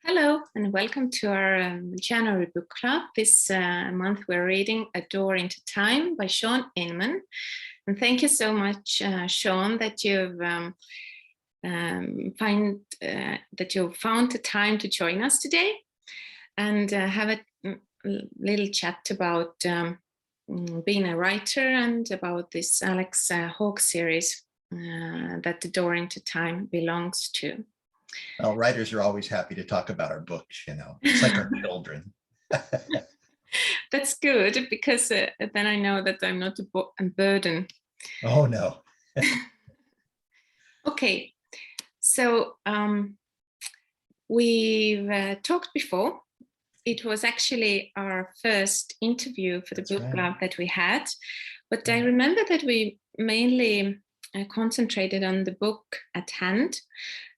Hello and welcome to our January book club. This month we're reading A Door into Time by Shawn Inmon. And thank you so much, Shawn, that you've found the time to join us today and have a little chat about being a writer and about this Alex Hawke series that The Door into Time belongs to. Well, writers are always happy to talk about our books, you know, it's like our children. That's good, because then I know that I'm not a burden. Oh, no. Okay, so we've talked before. It was actually our first interview for the book club that we had, but I remember that we mainly concentrated on the book at hand.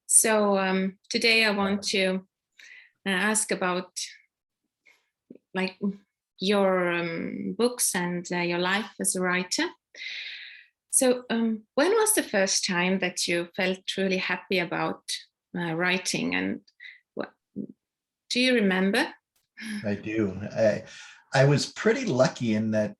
So today I want to ask about like your books and your life as a writer. So when was the first time that you felt truly happy about writing, and what do you remember? I do. I was pretty lucky in that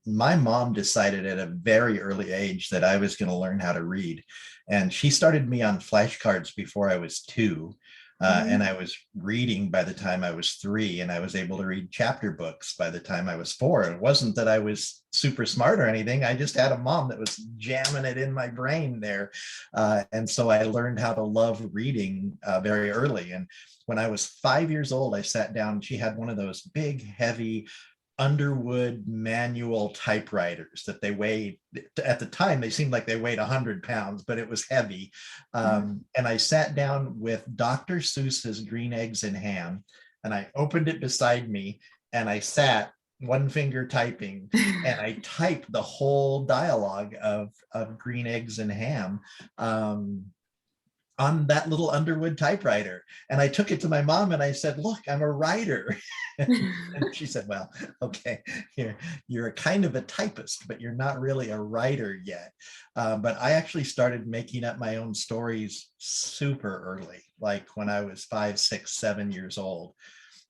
my mom decided at a very early age that I was going to learn how to read. And she started me on flashcards before I was 2. And I was reading by the time I was 3, and I was able to read chapter books by the time I was 4. It wasn't that I was super smart or anything. I just had a mom that was jamming it in my brain there. And so I learned how to love reading very early. And when I was 5 years old, I sat down. She had one of those big, heavy Underwood manual typewriters that they weighed, at the time they seemed like they weighed 100 pounds, but it was heavy. And I sat down with Dr. Seuss's Green Eggs and Ham, and I opened it beside me, and I sat one finger typing, and I typed the whole dialogue of Green Eggs and Ham on that little Underwood typewriter. And I took it to my mom and I said, look, I'm a writer. And she said, well, okay, you're a kind of a typist, but you're not really a writer yet. But I actually started making up my own stories super early, like when I was 5, 6, 7 years old.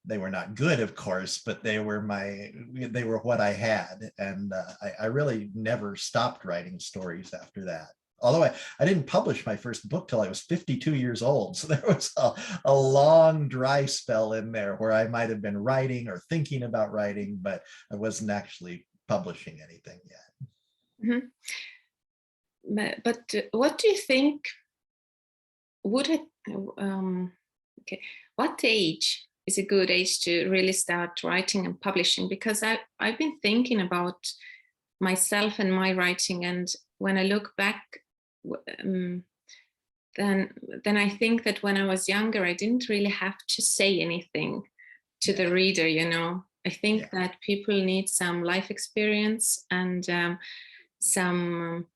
They were not good, of course, but they were what I had. And I really never stopped writing stories after that. Although I didn't publish my first book till I was 52 years old. So there was a long dry spell in there where I might have been writing or thinking about writing, but I wasn't actually publishing anything yet. But what do you think would it, what age is a good age to really start writing and publishing? Because I've been thinking about myself and my writing, and when I look back, then I think that when I was younger, I didn't really have to say anything to the reader, you know. I think that people need some life experience and some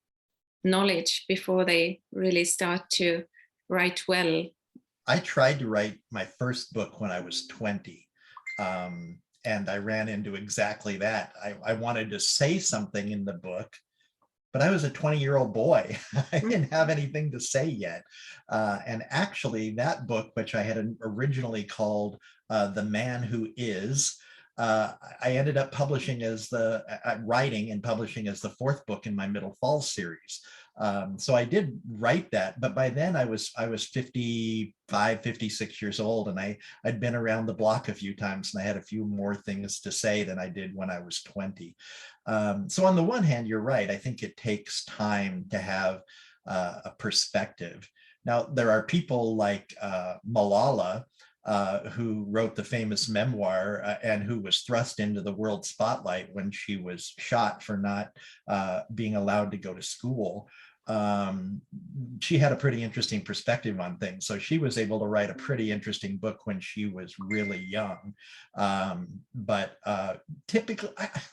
knowledge before they really start to write well. I tried to write my first book when I was 20. And I ran into exactly that. I wanted to say something in the book, but I was a 20-year-old boy. I didn't have anything to say yet. And actually that book, which I had originally called The Man Who Is, I ended up publishing as writing and publishing as the 4th book in my Middle Falls series. So I did write that, but by then I was 55, 56 years old, and I'd been around the block a few times, and I had a few more things to say than I did when I was 20. So on the one hand, you're right. I think it takes time to have a perspective. Now, there are people like Malala, who wrote the famous memoir and who was thrust into the world spotlight when she was shot for not being allowed to go to school. She had a pretty interesting perspective on things. So she was able to write a pretty interesting book when she was really young. But typically,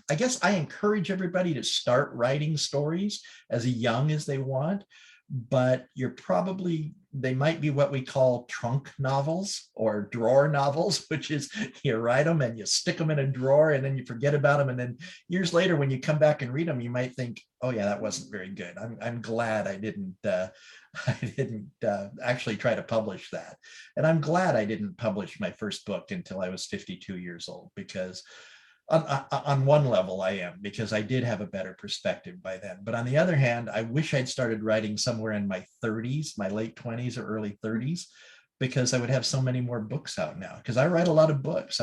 I guess I encourage everybody to start writing stories as young as they want, but you're probably they might be what we call trunk novels or drawer novels, which is you write them and you stick them in a drawer and then you forget about them. And then years later, when you come back and read them, you might think, oh yeah, that wasn't very good. I'm glad I didn't actually try to publish that. And I'm glad I didn't publish my first book until I was 52 years old, because on one level I am, because I did have a better perspective by then. But on the other hand, I wish I'd started writing somewhere in my 30s, my late 20s or early 30s, because I would have so many more books out now. Because I write a lot of books.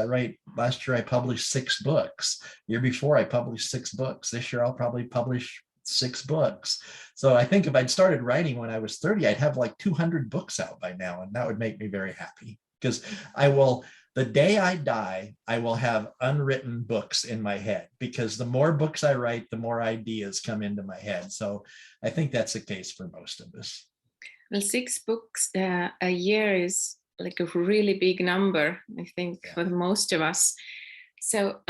Last year I published 6 books. Year before I published 6 books. This year I'll probably publish 6 books. So I think if I'd started writing when I was 30, I'd have like 200 books out by now, and that would make me very happy, because the day I die, I will have unwritten books in my head, because the more books I write, the more ideas come into my head. So I think that's the case for most of us. Well, 6 books a year is like a really big number, I think, for most of us. So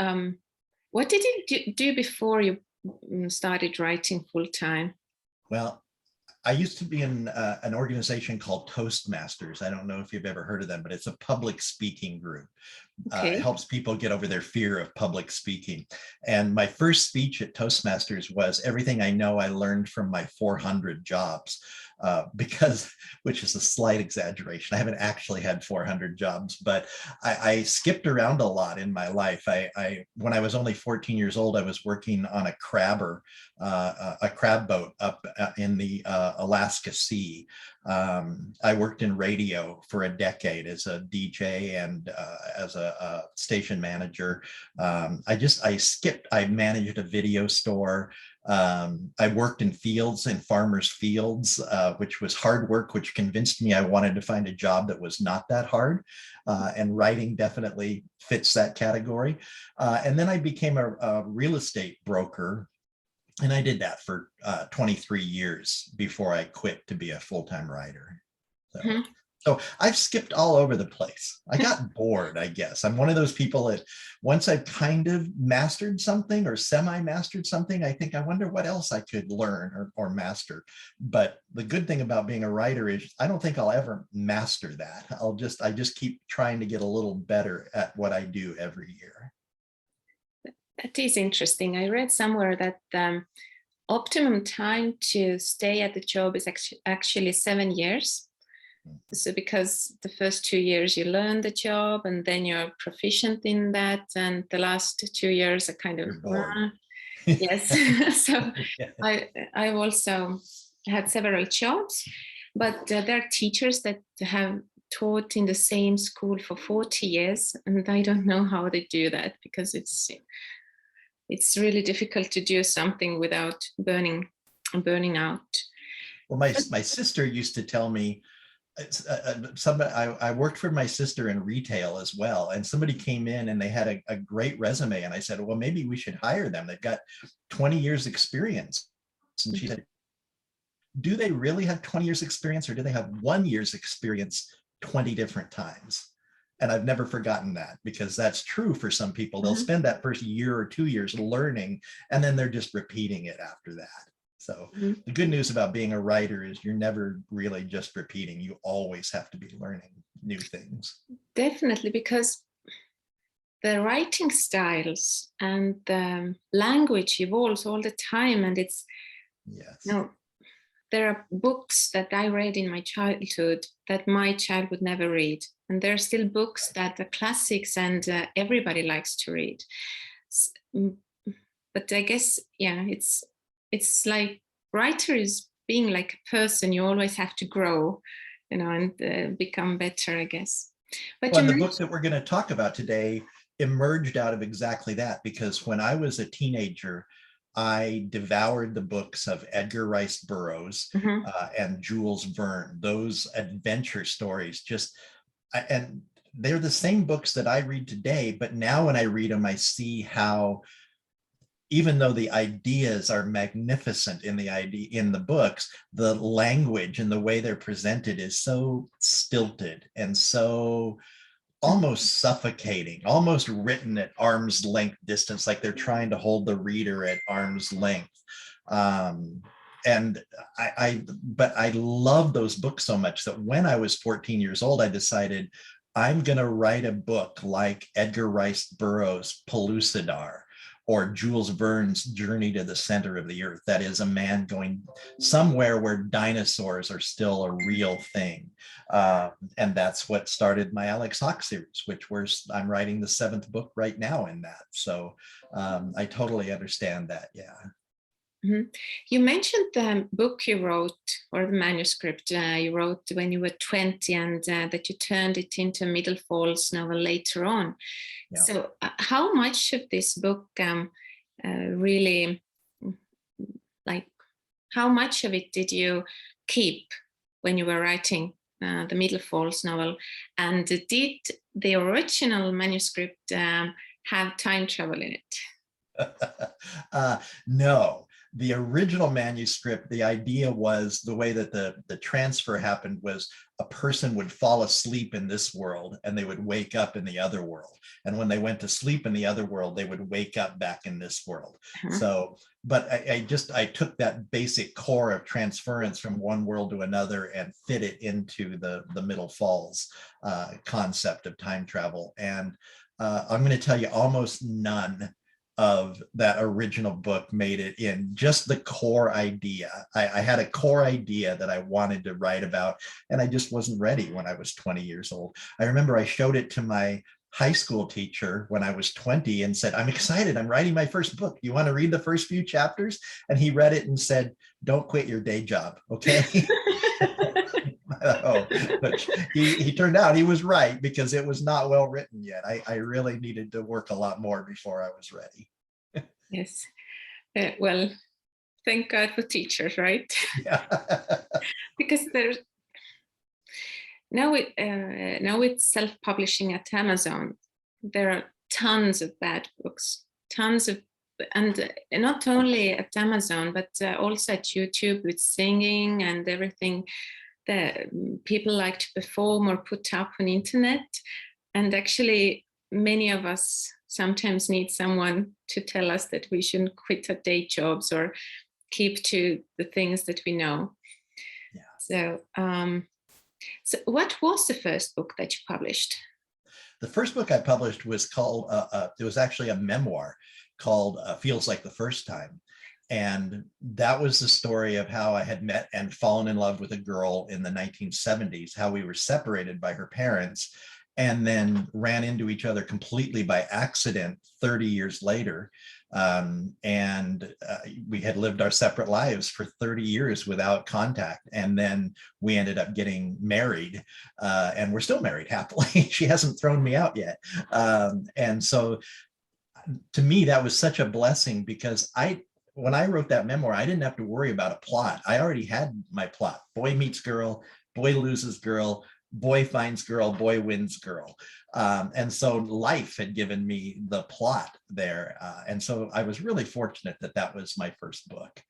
what did you do before you started writing full time? Well, I used to be in an organization called Toastmasters. I don't know if you've ever heard of them, but it's a public speaking group. It helps people get over their fear of public speaking. And my first speech at Toastmasters was everything I know I learned from my 400 jobs, which is a slight exaggeration. I haven't actually had 400 jobs, but I skipped around a lot in my life. When I was only 14 years old, I was working on a crab boat up in the Alaska Sea. I worked in radio for a decade as a DJ and as a station manager. I managed a video store. I worked in farmers' fields, which was hard work, which convinced me I wanted to find a job that was not that hard. And writing definitely fits that category. And then I became a real estate broker. And I did that for 23 years before I quit to be a full-time writer. So I've skipped all over the place. I got bored, I guess. I'm one of those people that once I've kind of mastered something or semi-mastered something, I think, I wonder what else I could learn or master. But the good thing about being a writer is I don't think I'll ever master that. I just keep trying to get a little better at what I do every year. That is interesting. I read somewhere that optimum time to stay at the job is actually 7 years. So because the first 2 years you learn the job and then you're proficient in that, and the last 2 years are kind of yes. So I've also had several jobs, but there are teachers that have taught in the same school for 40 years, and I don't know how they do that, because it's really difficult to do something without burning out. Well, my sister used to tell me, I worked for my sister in retail as well, and somebody came in and they had a great resume, and I said, well, maybe we should hire them. They've got 20 years experience. And she said, do they really have 20 years experience, or do they have 1 year's experience 20 different times? And I've never forgotten that, because that's true for some people. They'll spend that first year or 2 years learning, and then they're just repeating it after that. So the good news about being a writer is you're never really just repeating. You always have to be learning new things. Definitely, because the writing styles and the language evolves all the time. And there are books that I read in my childhood that my child would never read. And there are still books that are classics and everybody likes to read. But I guess, it's like writer is being like a person. You always have to grow, and become better, I guess. But the book that we're going to talk about today emerged out of exactly that, because when I was a teenager, I devoured the books of Edgar Rice Burroughs and Jules Verne, those adventure stories. And they're the same books that I read today, but now when I read them, I see how, even though the ideas are magnificent in the books, the language and the way they're presented is so stilted and so almost suffocating, almost written at arm's length distance, like they're trying to hold the reader at arm's length. and but I love those books so much that when I was 14 years old, I decided I'm going to write a book like Edgar Rice Burroughs' Pellucidar, or Jules Verne's Journey to the Center of the Earth. That is a man going somewhere where dinosaurs are still a real thing. And that's what started my Alex Hawke series, which I'm writing the 7th book right now in that. So I totally understand that, yeah. Mm-hmm. You mentioned the book you wrote, or the manuscript you wrote when you were 20, and that you turned it into a Middle Falls novel later on. Yeah. So how much of this book really, like, how much of it did you keep when you were writing the Middle Falls novel? And did the original manuscript have time travel in it? No. The original manuscript, the idea was, the way that the transfer happened was a person would fall asleep in this world and they would wake up in the other world. And when they went to sleep in the other world, they would wake up back in this world. So, but I took that basic core of transference from one world to another and fit it into the Middle Falls concept of time travel. And I'm going to tell you, almost none of that original book made it in. Just the core idea. I had a core idea that I wanted to write about, and I just wasn't ready when I was 20 years old. I remember I showed it to my high school teacher when I was 20 and said, I'm excited, I'm writing my first book. You want to read the first few chapters? And he read it and said, don't quit your day job, okay? Oh, but he turned out he was right, because it was not well written yet. I really needed to work a lot more before I was ready. Yes. Well, thank God for teachers, right? Yeah. Because there's now with self-publishing at Amazon, there are tons of bad books, tons of, and not only at Amazon, but also at YouTube with singing and everything that people like to perform or put up on internet. And actually, many of us sometimes need someone to tell us that we shouldn't quit our day jobs or keep to the things that we know. Yeah. So what was the first book that you published? The first book I published was called, it was actually a memoir called Feels Like the First Time. And that was the story of how I had met and fallen in love with a girl in the 1970s, how we were separated by her parents and then ran into each other completely by accident 30 years later. We had lived our separate lives for 30 years without contact. And then we ended up getting married, and we're still married happily. She hasn't thrown me out yet. And so to me, that was such a blessing, because when I wrote that memoir, I didn't have to worry about a plot. I already had my plot. Boy meets girl, boy loses girl, boy finds girl, boy wins girl. And so life had given me the plot there. And so I was really fortunate that that was my first book.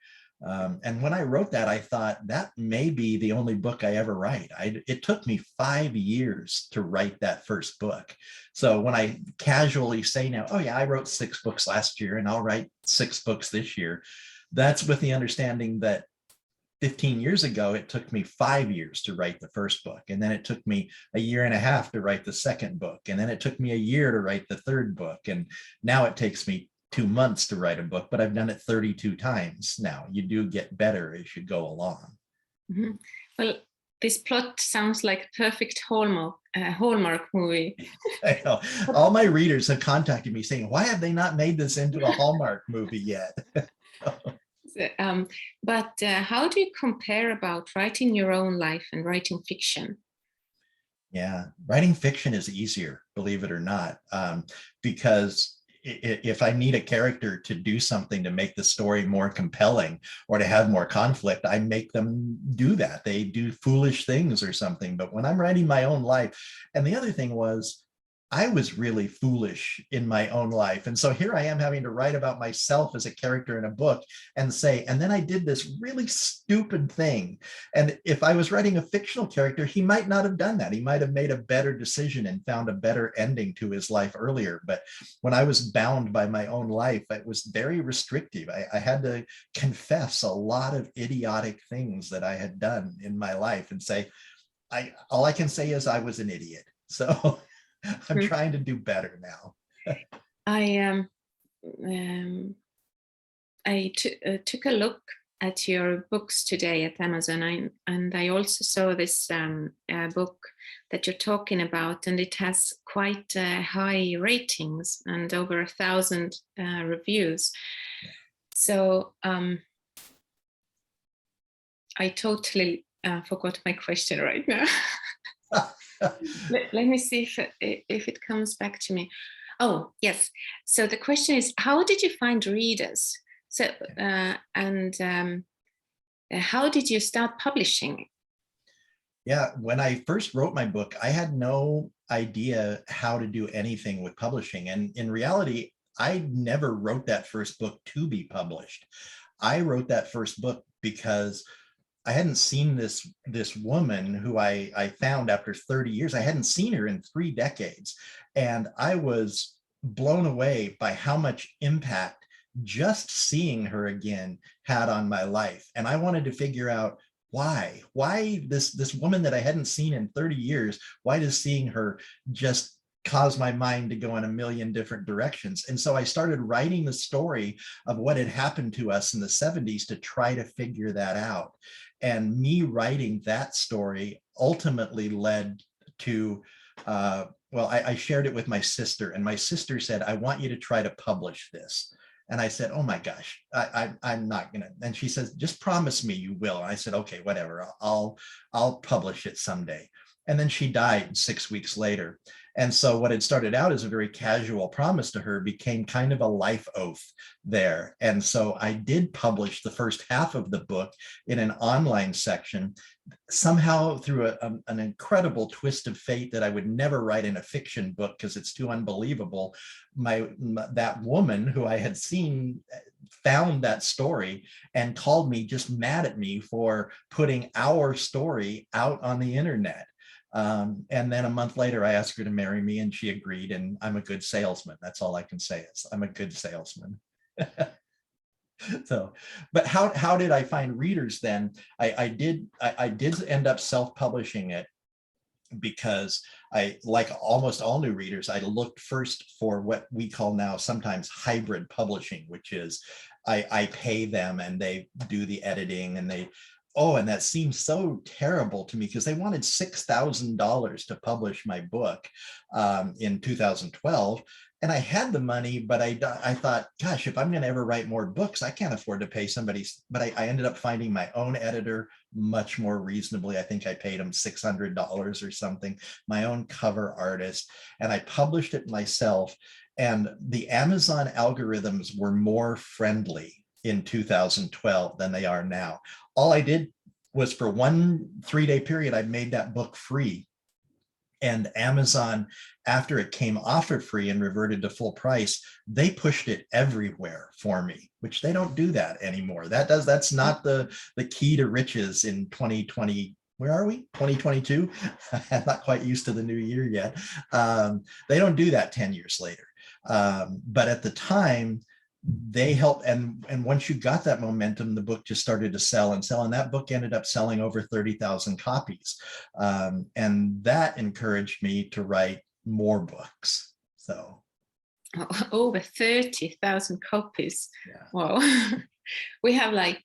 And when I wrote that, I thought that may be the only book I ever write. It took me 5 years to write that first book. So when I casually say now, oh yeah, I wrote 6 books last year and I'll write 6 books this year, that's with the understanding that 15 years ago, it took me 5 years to write the first book. And then it took me a year and a half to write the second book. And then it took me a year to write the third book. And now it takes me 2 months to write a book, but I've done it 32 times now. You do get better as you go along. Mm-hmm. Well, this plot sounds like a perfect Hallmark movie. I know. All my readers have contacted me saying, why have they not made this into a Hallmark movie yet? But how do you compare about writing your own life and writing fiction? Yeah, writing fiction is easier, believe it or not, because if I need a character to do something to make the story more compelling or to have more conflict, I make them do that. They do foolish things or something. But when I'm writing my own life, and the other thing was, I was really foolish in my own life. And so here I am having to write about myself as a character in a book and say, and then I did this really stupid thing. And if I was writing a fictional character, he might not have done that. He might have made a better decision and found a better ending to his life earlier. But when I was bound by my own life, it was very restrictive. I had to confess a lot of idiotic things that I had done in my life and say, all I can say is I was an idiot. So I'm trying to do better now. I took a look at your books today at Amazon, and I also saw this book that you're talking about, and it has quite high ratings and over 1,000 reviews. So I totally forgot my question right now. Let me see if it comes back to me. Oh, yes. So the question is, how did you find readers? So, how did you start publishing? Yeah, when I first wrote my book, I had no idea how to do anything with publishing. And in reality, I never wrote that first book to be published. I wrote that first book because I hadn't seen this woman who I found after 30 years. I hadn't seen her in 3 decades. And I was blown away by how much impact just seeing her again had on my life. And I wanted to figure out why this woman that I hadn't seen in 30 years, why does seeing her just cause my mind to go in a million different directions? And so I started writing the story of what had happened to us in the 70s to try to figure that out. And me writing that story ultimately led to, well, I shared it with my sister, and my sister said, I want you to try to publish this. And I said, oh my gosh, I'm not gonna. And she says, just promise me you will. And I said, okay, whatever, I'll publish it someday. And then she died 6 weeks later. And so what had started out as a very casual promise to her became kind of a life oath there. And so I did publish the first half of the book in an online section. Somehow through an incredible twist of fate that I would never write in a fiction book because it's too unbelievable, that woman who I had seen found that story and called me just mad at me for putting our story out on the internet. And then a month later, I asked her to marry me, and she agreed. And I'm a good salesman. That's all I can say is I'm a good salesman. So, but how did I find readers then? I did end up self-publishing it because like almost all new readers, I looked first for what we call now sometimes hybrid publishing, which is I pay them and they do the editing and they. Oh, and that seemed so terrible to me because they wanted $6,000 to publish my book in 2012. And I had the money, but I thought, gosh, if I'm going to ever write more books, I can't afford to pay somebody. But I ended up finding my own editor much more reasonably. I think I paid him $600 or something, my own cover artist, and I published it myself. And the Amazon algorithms were more friendly in 2012 than they are now. All I did was for 1 3-day period, I made that book free. And Amazon, after it came off of free and reverted to full price, they pushed it everywhere for me, which they don't do that anymore. That's not the key to riches in 2020. Where are we? 2022? I'm not quite used to the new year yet. They don't do that 10 years later. But at the time, they helped, and once you got that momentum, the book just started to sell and sell, and that book ended up selling over 30,000 copies, and that encouraged me to write more books. So over 30,000 copies. Yeah. Wow. We have like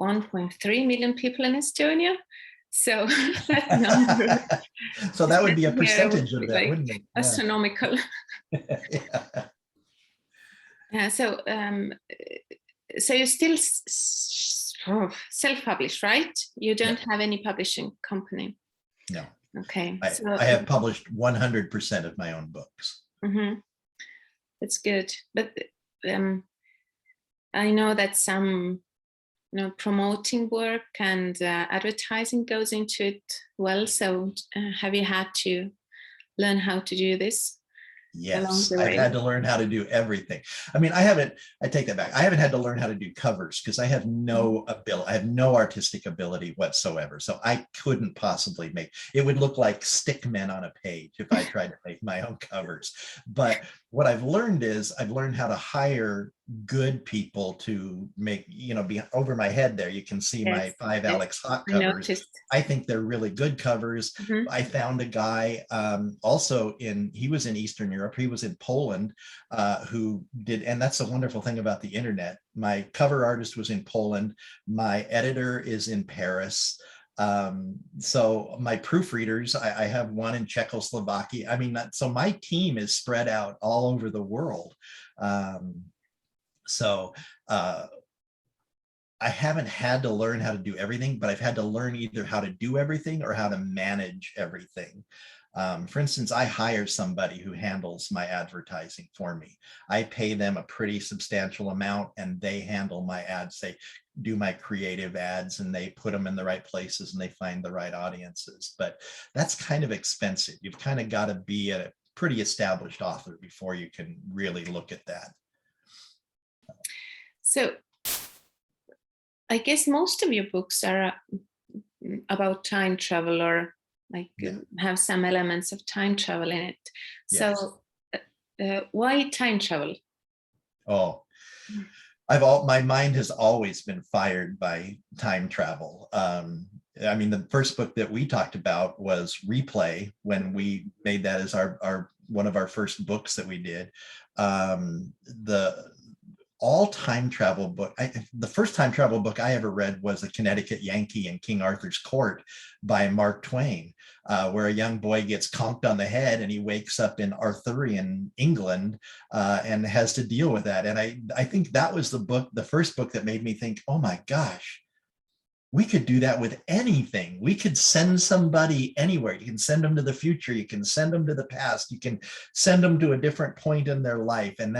1.3 million people in Estonia, so that number so that would be a percentage of that, like, wouldn't it? Yeah. Astronomical. Yeah. Yeah, so you're still self-published, right? You don't have any publishing company? No. Okay. I have published 100% of my own books. Mm-hmm. That's good. But I know that some promoting work and advertising goes into it well. So have you had to learn how to do this along Yes, the I've way? had to learn how to do everything. I mean, I take that back. I haven't had to learn how to do covers because I have no ability. I have no artistic ability whatsoever. So I couldn't possibly it would look like stick men on a page if I tried to make my own covers. But what I've learned is I've learned how to hire good people to make, be over my head there. You can see my Yes, 5 yes, Alex Hawk I covers. noticed. I think they're really good covers. Mhm. I found a guy also he was in Eastern Europe. He was in Poland who did, and that's the wonderful thing about the internet. My cover artist was in Poland. My editor is in Paris. So my proofreaders, I have one in Czechoslovakia. I mean, so my team is spread out all over the world. So I haven't had to learn how to do everything, but I've had to learn either how to do everything or how to manage everything. For instance, I hire somebody who handles my advertising for me. I pay them a pretty substantial amount and they handle my ads. They do my creative ads and they put them in the right places and they find the right audiences. But that's kind of expensive. You've kind of got to be a pretty established author before you can really look at that. So I guess most of your books are about time travel, or have some elements of time travel in it. Yes. So why time travel? Oh, my mind has always been fired by time travel. I mean, the first book that we talked about was Replay, when we made that as our one of our first books that we did. All time travel book. The first time travel book I ever read was A Connecticut Yankee in King Arthur's Court by Mark Twain, where a young boy gets conked on the head and he wakes up in Arthurian England and has to deal with that. And I think that was the first book that made me think, oh my gosh, we could do that with anything. We could send somebody anywhere. You can send them to the future. You can send them to the past. You can send them to a different point in their life. And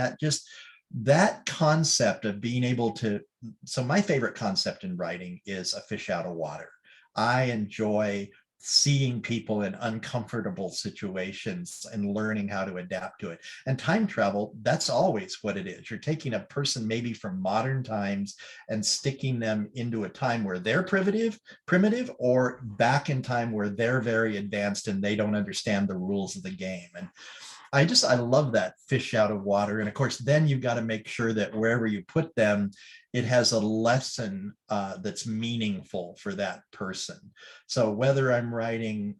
that concept of being able to, so my favorite concept in writing is a fish out of water. I enjoy seeing people in uncomfortable situations and learning how to adapt to it. And time travel, that's always what it is. You're taking a person maybe from modern times and sticking them into a time where they're primitive, or back in time where they're very advanced and they don't understand the rules of the game. And I love that fish out of water. And of course, then you've got to make sure that wherever you put them, it has a lesson that's meaningful for that person. So whether I'm writing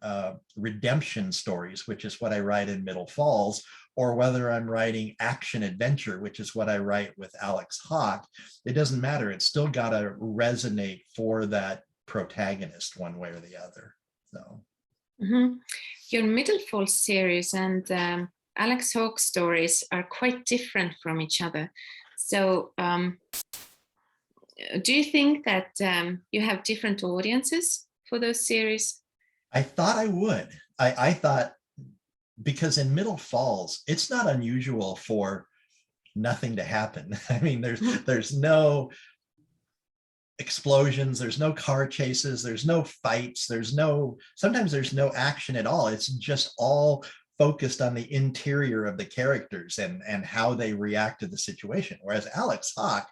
redemption stories, which is what I write in Middle Falls, or whether I'm writing action adventure, which is what I write with Alex Hawk, it doesn't matter. It's still got to resonate for that protagonist one way or the other. So. Mm-hmm. Your Middle Falls series and Alex Hawk stories are quite different from each other. So do you think that you have different audiences for those series? I thought I would. I thought, because in Middle Falls, it's not unusual for nothing to happen. I mean, there's no explosions, there's no car chases, there's no fights, sometimes there's no action at all. It's just all focused on the interior of the characters and how they react to the situation. Whereas Alex Hawk,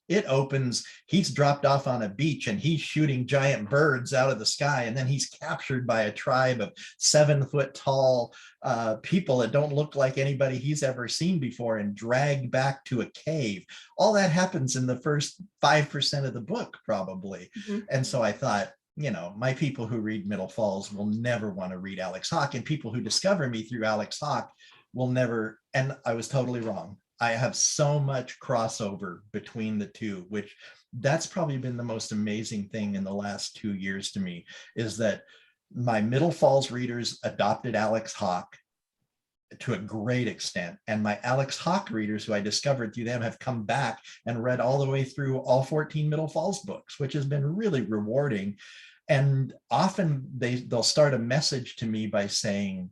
it opens, he's dropped off on a beach and he's shooting giant birds out of the sky, and then he's captured by a tribe of 7-foot tall people that don't look like anybody he's ever seen before and dragged back to a cave. All that happens in the first 5% of the book, probably. Mm-hmm. And so I thought, my people who read Middle Falls will never want to read Alex Hawk, and people who discover me through Alex Hawk will never. And I was totally wrong. I have so much crossover between the two, which that's probably been the most amazing thing in the last 2 years to me, is that my Middle Falls readers adopted Alex Hawk to a great extent. And my Alex Hawk readers, who I discovered through them, have come back and read all the way through all 14 Middle Falls books, which has been really rewarding. And often they'll start a message to me by saying,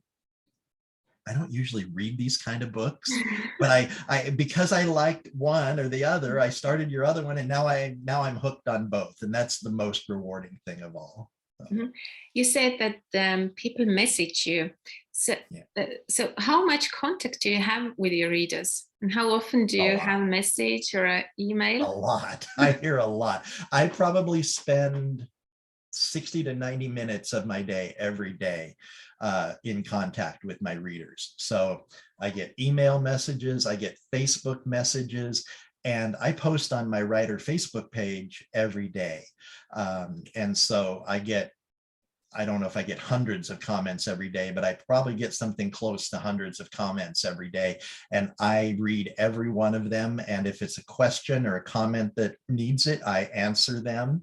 I don't usually read these kind of books, but I because I liked one or the other, I started your other one, and now I'm hooked on both. And that's the most rewarding thing of all. Mm-hmm. You said that people message you. So, Yeah. so how much contact do you have with your readers, and how often do you have a message or an email? A lot. I hear a lot. I probably spend 60 to 90 minutes of my day every day in contact with my readers. So I get email messages, I get Facebook messages, and I post on my writer Facebook page every day. And so I don't know if I get hundreds of comments every day, but I probably get something close to hundreds of comments every day. And I read every one of them. And if it's a question or a comment that needs it, I answer them.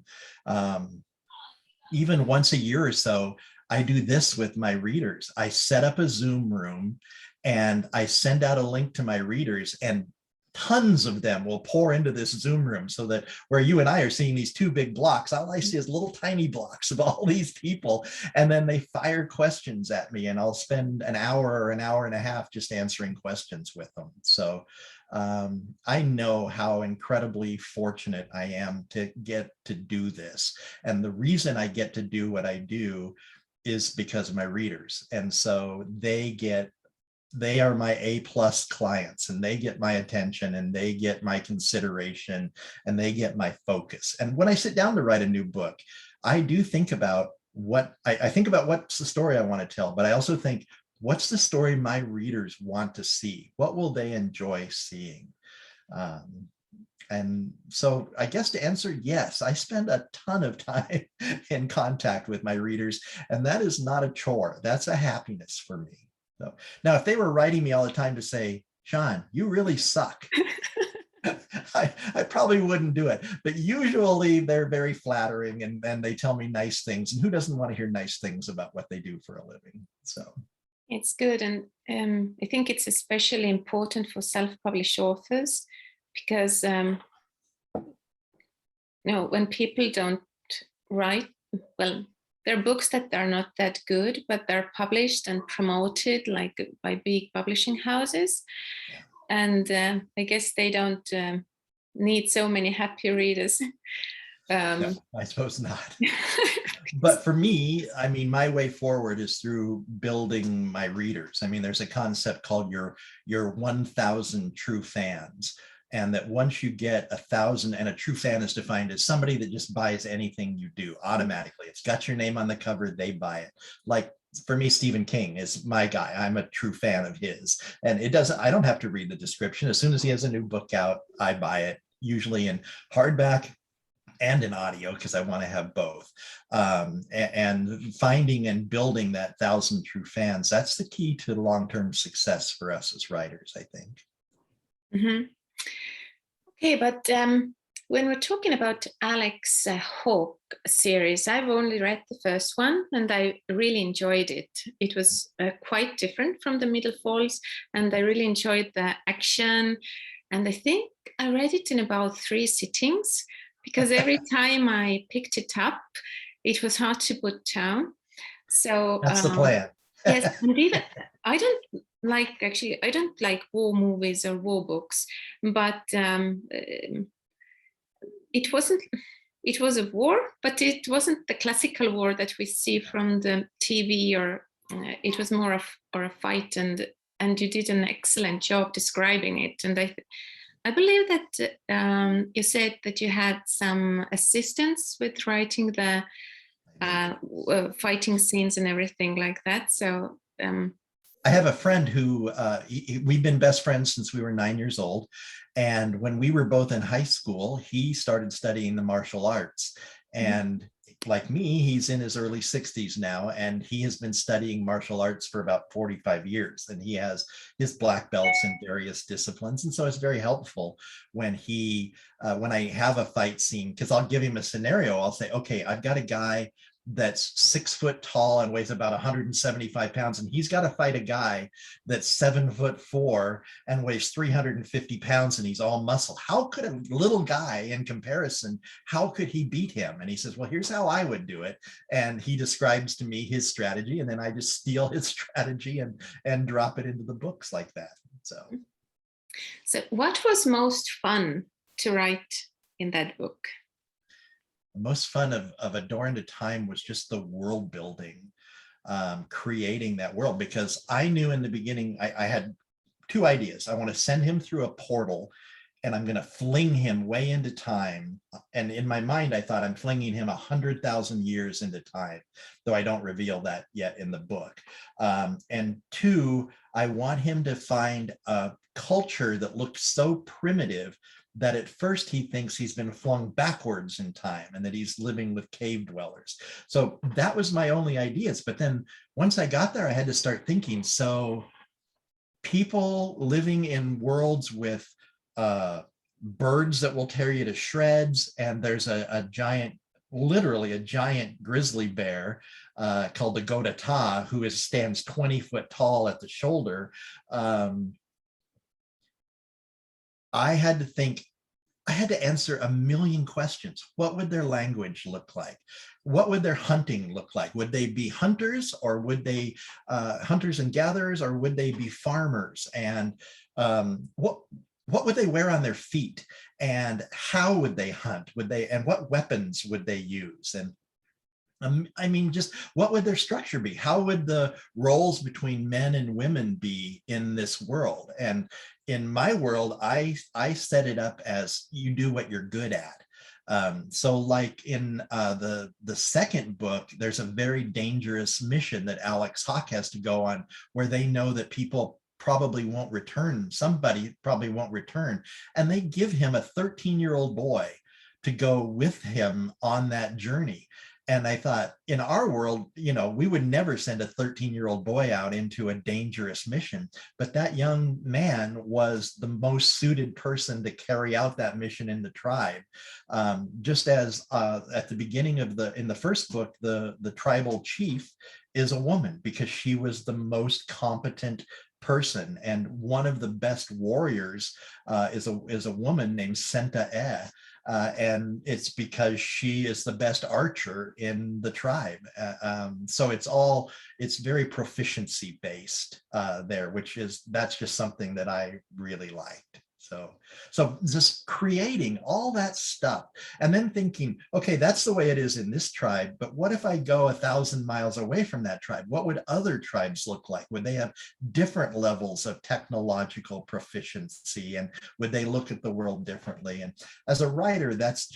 Even once a year or so, I do this with my readers. I set up a Zoom room and I send out a link to my readers, and tons of them will pour into this Zoom room, so that where you and I are seeing these two big blocks, all I see is little tiny blocks of all these people. And then they fire questions at me, and I'll spend an hour or an hour and a half just answering questions with them. So I know how incredibly fortunate I am to get to do this. And the reason I get to do what I do is because of my readers. And so they are my A+ clients, and they get my attention, and they get my consideration, and they get my focus. And when I sit down to write a new book, I do think about I think about what's the story I want to tell, but I also think, what's the story my readers want to see? What will they enjoy seeing? And so I guess to answer, yes, I spend a ton of time in contact with my readers, and that is not a chore. That's a happiness for me. So now, if they were writing me all the time to say, Shawn, you really suck, I probably wouldn't do it. But usually they're very flattering, and they tell me nice things. And who doesn't want to hear nice things about what they do for a living? So it's good. And I think it's especially important for self-published authors, because when people don't write, well, there are books that are not that good, but they're published and promoted like by big publishing houses. yeah. And I guess they don't need so many happy readers. No, I suppose not. But for me, I mean, my way forward is through building my readers. I mean, there's a concept called your 1,000 true fans. And that once you get 1,000, and a true fan is defined as somebody that just buys anything you do automatically. It's got your name on the cover, they buy it. Like for me, Stephen King is my guy. I'm a true fan of his. And I don't have to read the description. As soon as he has a new book out, I buy it, usually in hardback and in audio, because I want to have both. And finding and building that 1,000 true fans, that's the key to long-term success for us as writers, I think. Mm-hmm. Okay, but when we're talking about Alex Hawke series, I've only read the first one, and I really enjoyed it. It was quite different from the Middle Falls, and I really enjoyed the action. And I think I read it in about 3 sittings, because every time I picked it up, it was hard to put down. So that's the plan. Yes, indeed. I don't like war movies or war books, but it was a war, but it wasn't the classical war that we see from the TV, or it was more of a fight, and you did an excellent job describing it. And I believe that you said that you had some assistance with writing the fighting scenes and everything like that. So I have a friend who we've been best friends since we were 9 years old. And when we were both in high school, he started studying the martial arts. And like me, he's in his early 60s now, and he has been studying martial arts for about 45 years. And he has his black belts in various disciplines. And so it's very helpful when when I have a fight scene, because I'll give him a scenario. I'll say, okay, I've got a guy that's 6 foot tall and weighs about 175 pounds. And he's got to fight a guy that's 7'4" and weighs 350 pounds, and he's all muscle. How could a little guy, in comparison, how could he beat him? And he says, well, here's how I would do it. And he describes to me his strategy, and then I just steal his strategy and drop it into the books like that. So what was most fun to write in that book? The most fun of A Door into Time was just the world building. creating that world, because I knew in the beginning, I had two ideas. I want to send him through a portal, and I'm going to fling him way into time. And in my mind, I thought I'm flinging him 100,000 years into time, though I don't reveal that yet in the book. And two, I want him to find a culture that looks so primitive that at first he thinks he's been flung backwards in time and that he's living with cave dwellers. So that was my only ideas. But then once I got there, I had to start thinking, so people living in worlds with birds that will tear you to shreds, and there's a giant, literally a giant grizzly bear called the Godata, who stands 20 foot tall at the shoulder. I had to think, I had to answer a million questions. What would their language look like? What would their hunting look like? Would they be hunters, or would they hunters and gatherers, or would they be farmers? And what would they wear on their feet? And how would they hunt? And what weapons would they use? And I mean, just what would their structure be? How would the roles between men and women be in this world? And in my world, I set it up as you do what you're good at. So like in the second book, there's a very dangerous mission that Alex Hawk has to go on, where they know that people probably won't return. Somebody probably won't return. And they give him a 13-year-old boy to go with him on that journey. And I thought, in our world, you know, we would never send a 13-year-old boy out into a dangerous mission. But that young man was the most suited person to carry out that mission in the tribe. Just as at the beginning of in the first book, the tribal chief is a woman, because she was the most competent person. And one of the best warriors is a woman named Senta. And it's because she is the best archer in the tribe. So it's very proficiency based there, that's just something that I really liked. So just creating all that stuff and then thinking, okay, that's the way it is in this tribe, but what if I go 1,000 miles away from that tribe? What would other tribes look like? Would they have different levels of technological proficiency, and would they look at the world differently? And as a writer, that's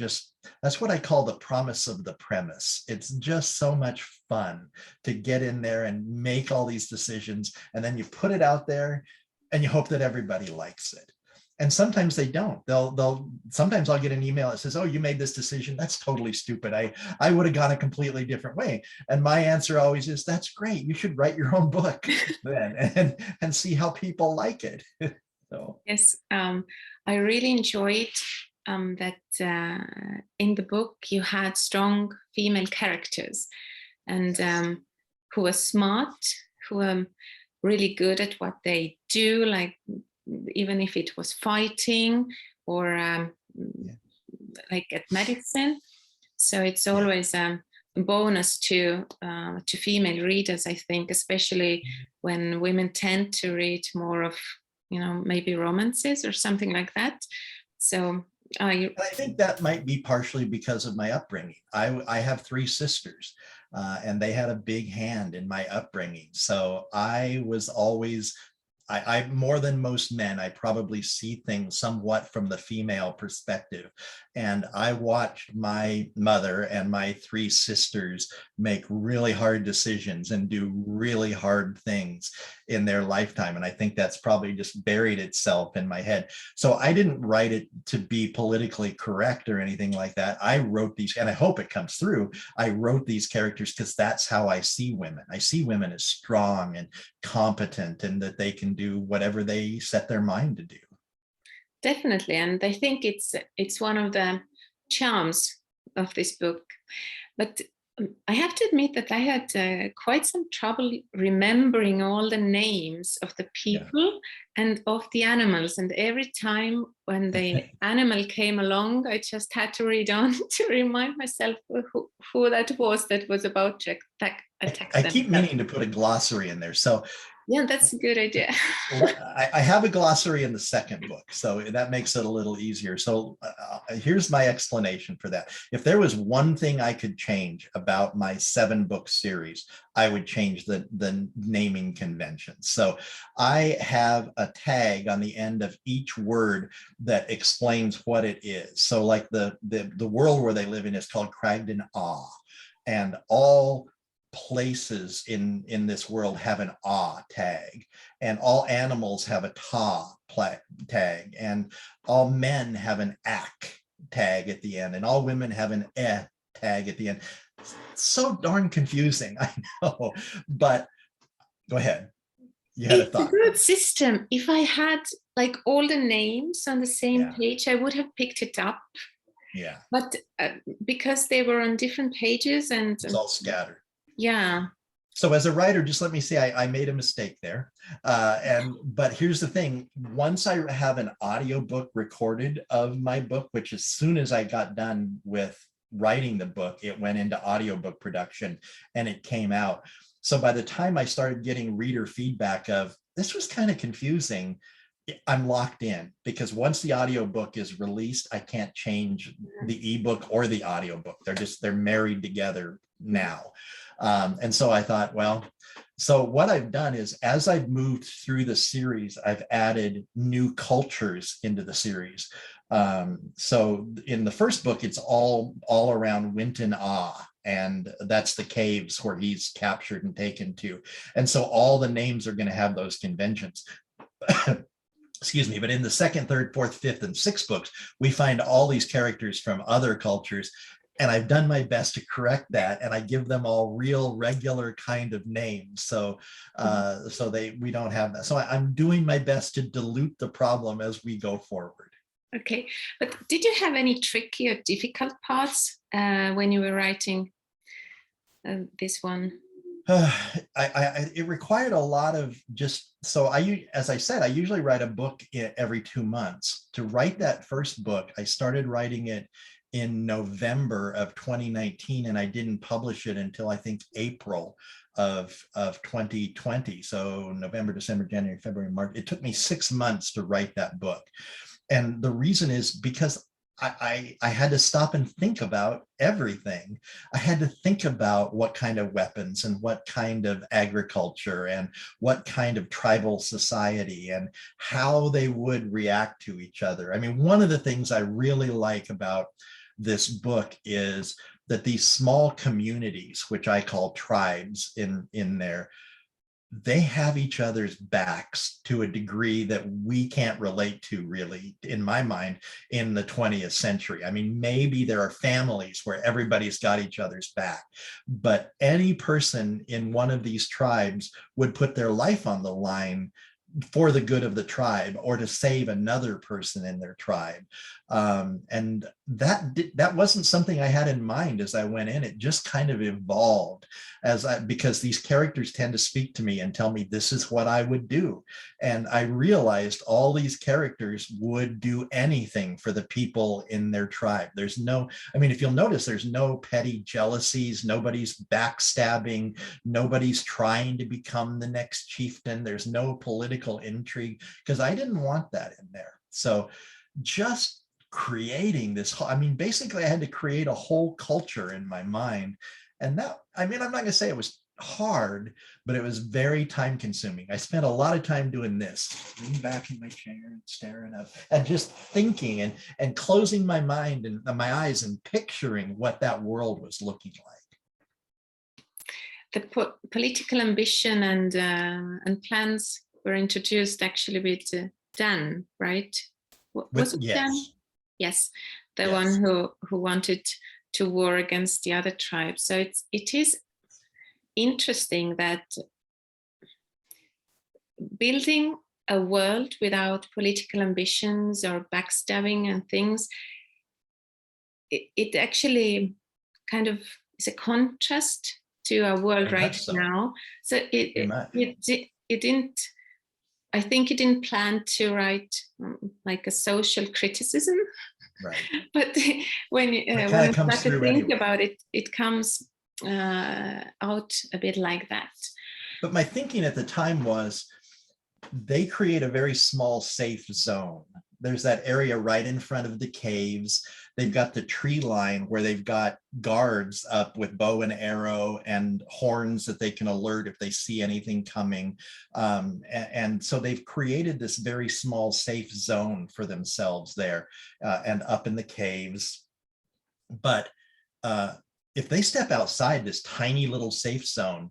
what I call the promise of the premise. It's just so much fun to get in there and make all these decisions, and then you put it out there and you hope that everybody likes it. And sometimes they don't. Sometimes I'll get an email that says, oh, you made this decision. That's totally stupid. I would have gone a completely different way. And my answer always is, that's great. You should write your own book then and see how people like it. So. Yes, I really enjoyed that in the book you had strong female characters, and who are smart, who are really good at what they do, like even if it was fighting or like at medicine. So it's always a bonus to female readers, I think, especially when women tend to read more of, maybe romances or something like that. So I think that might be partially because of my upbringing. I have 3 sisters, and they had a big hand in my upbringing. So I was always, I more than most men, I probably see things somewhat from the female perspective. And I watched my mother and my 3 sisters make really hard decisions and do really hard things in their lifetime. And I think that's probably just buried itself in my head. So I didn't write it to be politically correct or anything like that. I wrote these, and I hope it comes through. I wrote these characters because that's how I see women. I see women as strong and competent, and that they can do whatever they set their mind to do. Definitely. And I think it's one of the charms of this book. But I have to admit that I had quite some trouble remembering all the names of the people and of the animals. And every time when the animal came along, I just had to read on to remind myself who that was about to attack them. I keep meaning to put a glossary in there. So Yeah, that's a good idea. I have a glossary in the second book, so that makes it a little easier. So here's my explanation for that. If there was one thing I could change about my 7-book series, I would change the naming conventions. So I have a tag on the end of each word that explains what it is. So like the world where they live in is called Cragden Awe, and all places in this world have an ah tag, and all animals have a ta tag, and all men have an ak tag at the end, and all women have an eh tag at the end. So darn confusing, I know, but go ahead. You had a It's a thought. good system. If I had like all the names on the same Yeah. page, I would have picked it up. Yeah. But because they were on different pages and It's all scattered. yeah. So as a writer, just let me say, I made a mistake there. But here's the thing. Once I have an audiobook recorded of my book, which as soon as I got done with writing the book, it went into audiobook production and it came out. So by the time I started getting reader feedback of this was kind of confusing, I'm locked in, because once the audiobook is released, I can't change the ebook or the audiobook. They're married together now. And so I thought, well, so what I've done is as I've moved through the series, I've added new cultures into the series. So in the first book, it's all around Winton Ah, and that's the caves where he's captured and taken to. And so all the names are going to have those conventions. Excuse me, but in the second, third, fourth, fifth, and sixth books, we find all these characters from other cultures. And I've done my best to correct that, and I give them all real, regular kind of names. So, we don't have that. So I'm doing my best to dilute the problem as we go forward. Okay, but did you have any tricky or difficult parts when you were writing this one? It required a lot of as I said, I usually write a book every 2 months. To write that first book, I started writing it in November of 2019, and I didn't publish it until I think April of 2020. So November, December, January, February, March. It took me 6 months to write that book. And the reason is because I had to stop and think about everything. I had to think about what kind of weapons and what kind of agriculture and what kind of tribal society and how they would react to each other. I mean, one of the things I really like about this book is that these small communities, which I call tribes in there, they have each other's backs to a degree that we can't relate to, really, in my mind, in the 20th century. I mean, maybe there are families where everybody's got each other's back, but any person in one of these tribes would put their life on the line for the good of the tribe or to save another person in their tribe. And that wasn't something I had in mind as I went in. It just kind of evolved because these characters tend to speak to me and tell me this is what I would do. And I realized all these characters would do anything for the people in their tribe. If you'll notice, there's no petty jealousies, nobody's backstabbing, nobody's trying to become the next chieftain. There's no political intrigue, because I didn't want that in there. So just creating this, basically I had to create a whole culture in my mind. And I'm not going to say it was hard, but it was very time consuming. I spent a lot of time doing this, leaning back in my chair and staring up and just thinking and closing my mind and my eyes and picturing what that world was looking like. The political ambition and plans were introduced actually with Dan, right? Was it yes. Dan? Yes, the Yes. one who wanted to war against the other tribes. So it is interesting that building a world without political ambitions or backstabbing and things, it actually kind of is a contrast to our world right now. So it didn't. I think he didn't plan to write like a social criticism, right? But when I start to think about it, it comes out a bit like that. But my thinking at the time was they create a very small, safe zone. There's that area right in front of the caves. They've got the tree line where they've got guards up with bow and arrow and horns that they can alert if they see anything coming. And so they've created this very small, safe zone for themselves there and up in the caves. But if they step outside this tiny little safe zone,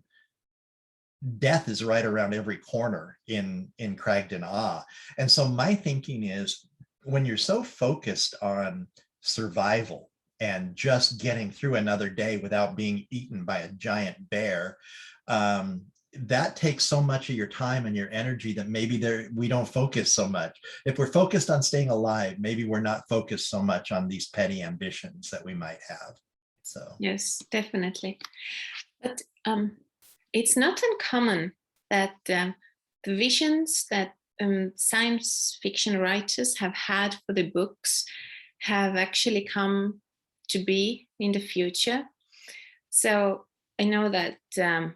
death is right around every corner in Cragdon Ah. And so my thinking is, when you're so focused on survival and just getting through another day without being eaten by a giant bear, that takes so much of your time and your energy that maybe we don't focus so much. If we're focused on staying alive, maybe we're not focused so much on these petty ambitions that we might have. So yes, definitely. But it's not uncommon that the visions that science fiction writers have had for the books have actually come to be in the future. So I know that the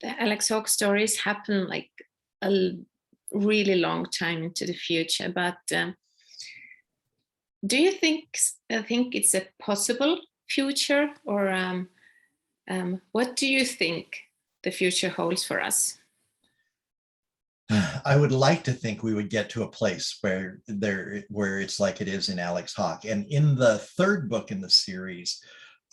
Alex Hawke stories happen like a really long time into the future, but do you think it's a possible future, or what do you think the future holds for us? I would like to think we would get to a place where it's like it is in Alex Hawke. And in the third book in the series,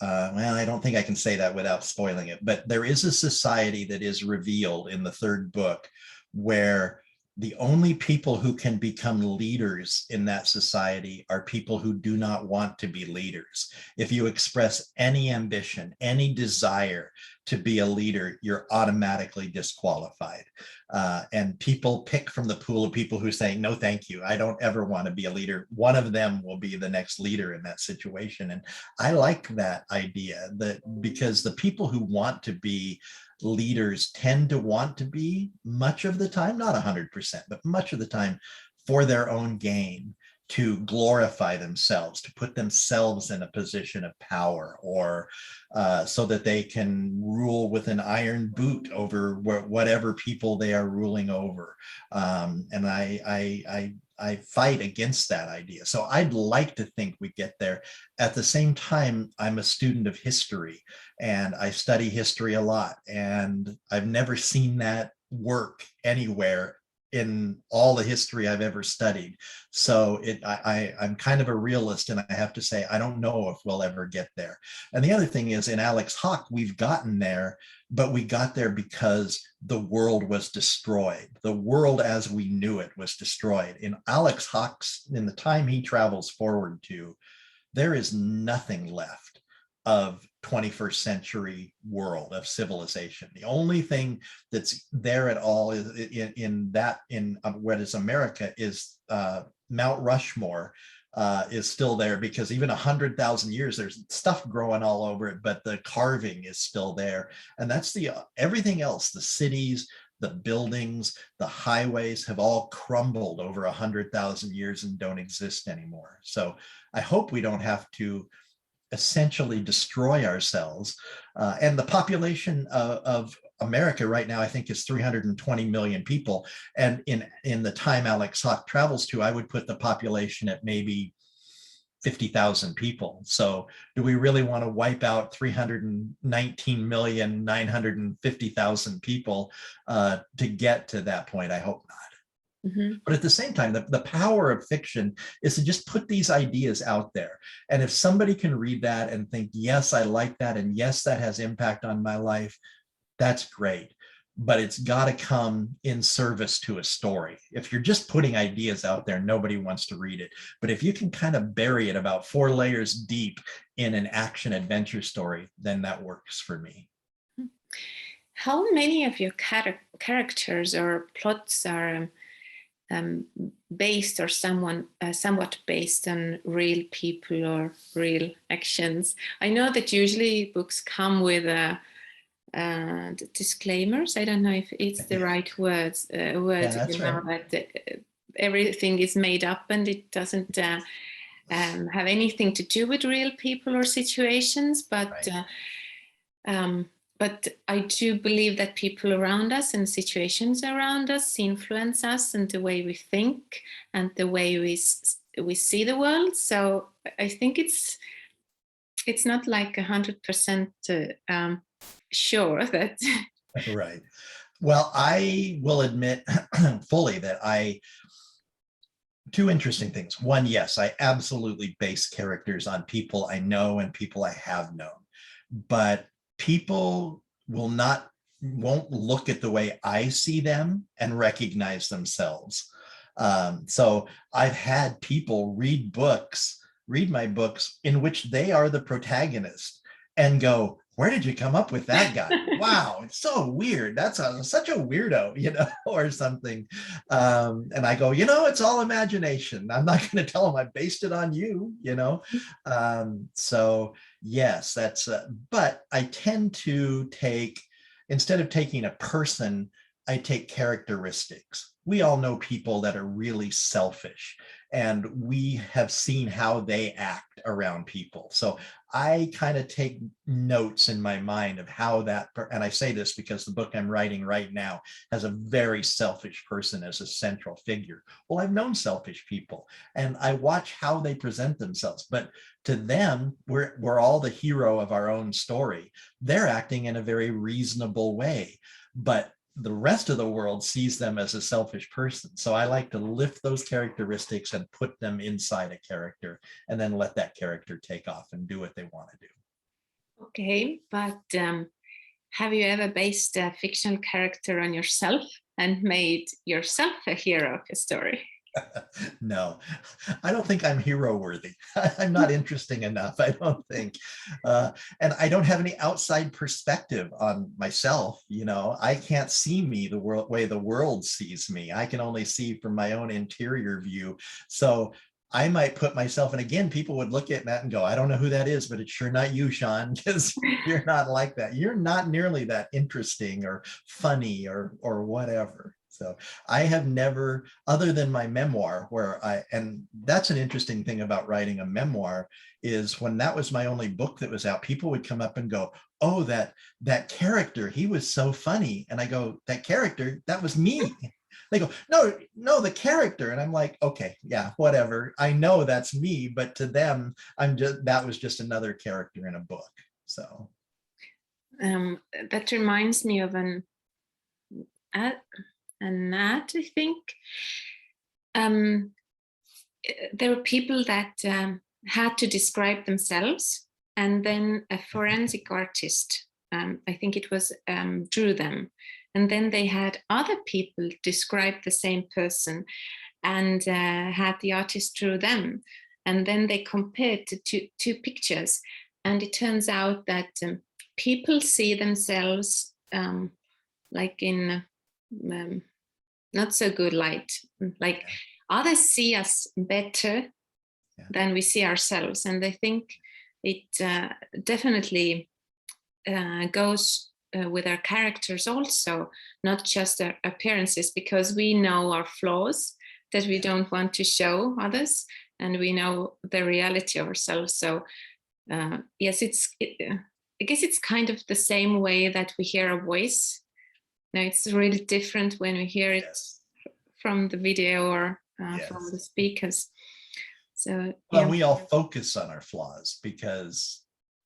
well, I don't think I can say that without spoiling it, but there is a society that is revealed in the third book where the only people who can become leaders in that society are people who do not want to be leaders. If you express any ambition, any desire to be a leader, you're automatically disqualified. And people pick from the pool of people who say, no, thank you, I don't ever want to be a leader. One of them will be the next leader in that situation. And I like that idea, that because the people who want to be leaders tend to want to be, much of the time, not 100%, but much of the time, for their own gain, to glorify themselves, to put themselves in a position of power, or so that they can rule with an iron boot over whatever people they are ruling over. And I fight against that idea. So I'd like to think we get there. At the same time, I'm a student of history and I study history a lot, and I've never seen that work anywhere in all the history I've ever studied. So I'm kind of a realist, and I have to say, I don't know if we'll ever get there. And the other thing is, in Alex Hawke, we've gotten there, but we got there because the world was destroyed. The world as we knew it was destroyed. In Alex Hawke's, in the time he travels forward to, there is nothing left of 21st century world of civilization. The only thing that's there at all is in what is America is Mount Rushmore is still there, because even 100,000 years, there's stuff growing all over it, but the carving is still there. And that's everything else, the cities, the buildings, the highways have all crumbled over 100,000 years and don't exist anymore. So I hope we don't have to essentially destroy ourselves. And the population of America right now, I think, is 320 million people. And in the time Alex Hawke travels to, I would put the population at maybe 50,000 people. So do we really want to wipe out 319,950,000 people to get to that point? I hope not. Mm-hmm. But at the same time, the power of fiction is to just put these ideas out there. And if somebody can read that and think, yes, I like that, and yes, that has impact on my life, that's great. But it's got to come in service to a story. If you're just putting ideas out there, nobody wants to read it. But if you can kind of bury it about 4 layers deep in an action adventure story, then that works for me. How many of your characters or plots are based or somewhat based on real people or real actions? I know that usually books come with disclaimers. I don't know if it's the right word, that's right. That everything is made up and it doesn't have anything to do with real people or situations. But right. but I do believe that people around us and situations around us influence us and the way we think and the way we see the world. So I think it's not like 100% sure that. Right. Well, I will admit fully that two interesting things. One, yes, I absolutely base characters on people I know and people I have known, but people won't look at the way I see them and recognize themselves. So I've had people read my books in which they are the protagonist and go, where did you come up with that guy? Wow, it's so weird. That's such a weirdo, or something. And I go, it's all imagination. I'm not going to tell them I based it on you, So yes, that's, but I tend to instead of taking a person, I take characteristics. We all know people that are really selfish, and we have seen how they act around people. So I kind of take notes in my mind of how and I say this because the book I'm writing right now has a very selfish person as a central figure. Well, I've known selfish people, and I watch how they present themselves, but to them, we're all the hero of our own story. They're acting in a very reasonable way, but the rest of the world sees them as a selfish person. So I like to lift those characteristics and put them inside a character, and then let that character take off and do what they want to do. Okay, but have you ever based a fictional character on yourself and made yourself a hero of a story? No, I don't think I'm hero worthy. I'm not interesting enough, I don't think. And I don't have any outside perspective on myself. I can't see me the way the world sees me. I can only see from my own interior view. So I might put myself, and again, people would look at that and go, I don't know who that is, but it's sure not you, Shawn, because you're not like that. You're not nearly that interesting or funny or whatever. So I have never, other than my memoir, and that's an interesting thing about writing a memoir, is when that was my only book that was out, people would come up and go, oh, that character, he was so funny. And I go, that character, that was me. They go, no, the character. And I'm like, okay, yeah, whatever. I know that's me, but to them, that was just another character in a book. So. That reminds me of an ad, I think. There were people that had to describe themselves, and then a forensic artist, I think it was, drew them. And then they had other people describe the same person, and had the artist drew them. And then they compared two pictures. And it turns out that people see themselves like in not so good light. Like others see us better than we see ourselves. And I think it definitely goes with our characters also, not just our appearances, because we know our flaws that we don't want to show others, and we know the reality of ourselves. So yes, I guess it's kind of the same way that we hear a voice. Now it's really different when we hear it from the video or from the speakers. So well, we all focus on our flaws because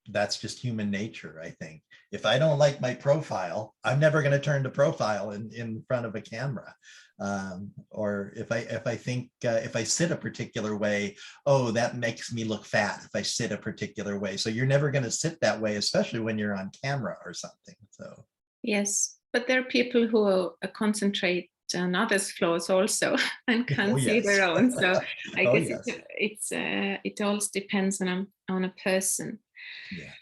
that's just human nature, I think. If I don't like my profile, I'm never going to turn to profile in front of a camera. Or if I think if I sit a particular way, oh, that makes me look fat if I sit a particular way. So you're never going to sit that way, especially when you're on camera or something. So yes, but there are people who concentrate on others' flaws also and can't see their own. So I guess it all depends on a person. Yes.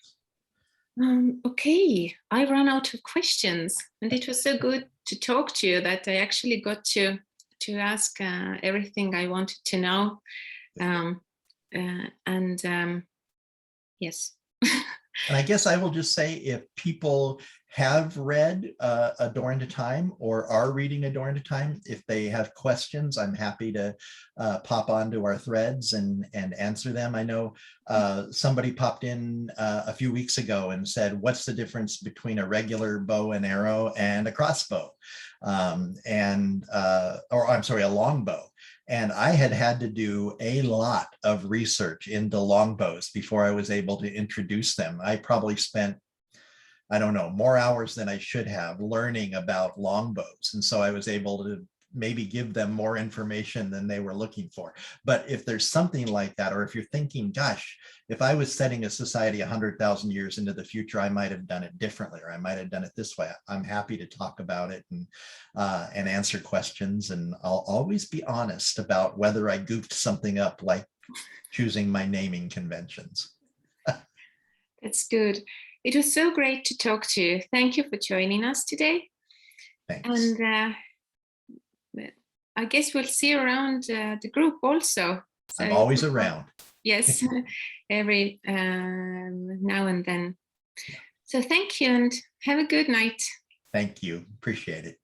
Okay, I ran out of questions, and it was so good to talk to you that I actually got to ask everything I wanted to know. Yes. And I guess I will just say, if people have read A Door into Time or are reading A Door into Time, if they have questions, I'm happy to pop onto our threads and answer them. I know somebody popped in a few weeks ago and said, what's the difference between a regular bow and arrow and a crossbow? Or I'm sorry, a longbow. And I had to do a lot of research into longbows before I was able to introduce them. I probably spent, I don't know, more hours than I should have learning about longbows. And so I was able to maybe give them more information than they were looking for. But if there's something like that, or if you're thinking, gosh, if I was setting a society 100,000 years into the future, I might have done it differently, or I might have done it this way. I'm happy to talk about it and answer questions. And I'll always be honest about whether I goofed something up, like choosing my naming conventions. That's good. It was so great to talk to you. Thank you for joining us today. Thanks. And I guess we'll see you around the group also. So, I'm always around. Yes, every now and then. So thank you and have a good night. Thank you. Appreciate it.